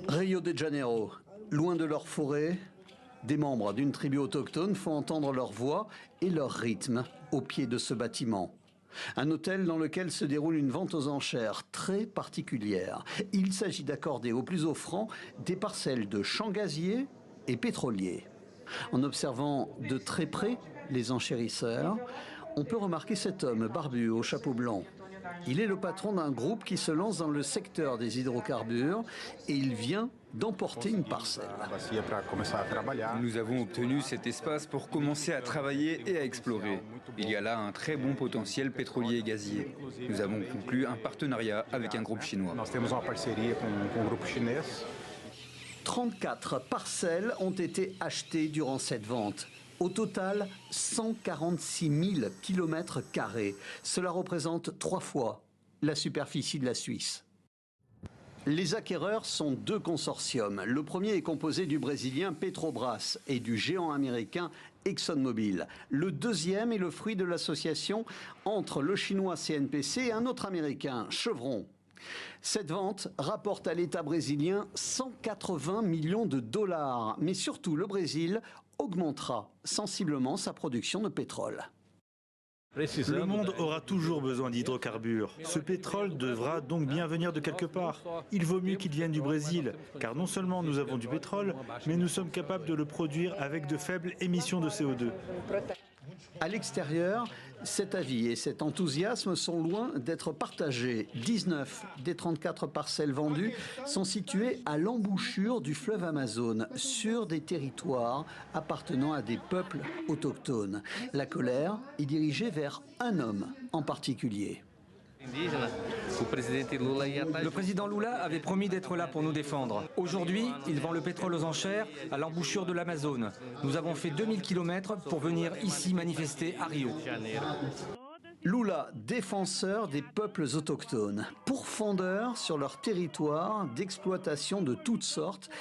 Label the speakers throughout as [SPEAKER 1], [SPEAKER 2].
[SPEAKER 1] Rio de Janeiro, loin de leur forêt, des membres d'une tribu autochtone font entendre leur voix et leur rythme au pied de ce bâtiment. Un hôtel dans lequel se déroule une vente aux enchères très particulière. Il s'agit d'accorder aux plus offrants des parcelles de champs gaziers et pétroliers. En observant de très près les enchérisseurs, on peut remarquer cet homme barbu au chapeau blanc. Il est le patron d'un groupe qui se lance dans le secteur des hydrocarbures et il vient d'emporter une parcelle.
[SPEAKER 2] Nous avons obtenu cet espace pour commencer à travailler et à explorer. Il y a là un très bon potentiel pétrolier et gazier. Nous avons conclu un partenariat avec un groupe chinois.
[SPEAKER 1] 34 parcelles ont été achetées durant cette vente. Au total, 146 000 km². Cela représente 3 fois la superficie de la Suisse. Les acquéreurs sont 2 consortiums. Le premier est composé du Brésilien Petrobras et du géant américain ExxonMobil. Le deuxième est le fruit de l'association entre le chinois CNPC et un autre américain, Chevron. Cette vente rapporte à l'État brésilien 180 millions de dollars. Mais surtout, le Brésil augmentera sensiblement sa production de pétrole.
[SPEAKER 3] Le monde aura toujours besoin d'hydrocarbures. Ce pétrole devra donc bien venir de quelque part. Il vaut mieux qu'il vienne du Brésil, car non seulement nous avons du pétrole, mais nous sommes capables de le produire avec de faibles émissions de CO2.
[SPEAKER 1] À l'extérieur, cet avis et cet enthousiasme sont loin d'être partagés. 19 des 34 parcelles vendues sont situées à l'embouchure du fleuve Amazone, sur des territoires appartenant à des peuples autochtones. La colère est dirigée vers un homme en particulier.
[SPEAKER 4] Le président Lula avait promis d'être là pour nous défendre. Aujourd'hui, il vend le pétrole aux enchères à l'embouchure de l'Amazone. Nous avons fait 2000 km pour venir ici manifester à Rio.
[SPEAKER 1] Lula, défenseur des peuples autochtones, pourfendeur sur leur territoire d'exploitation de toutes sortes,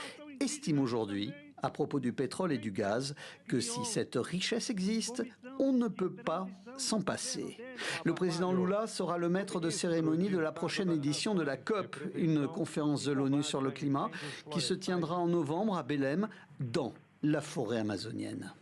[SPEAKER 1] estime aujourd'hui, à propos du pétrole et du gaz, que si cette richesse existe, on ne peut pas s'en passer. Le président Lula sera le maître de cérémonie de la prochaine édition de la COP, une conférence de l'ONU sur le climat, qui se tiendra en novembre à Belém, dans la forêt amazonienne.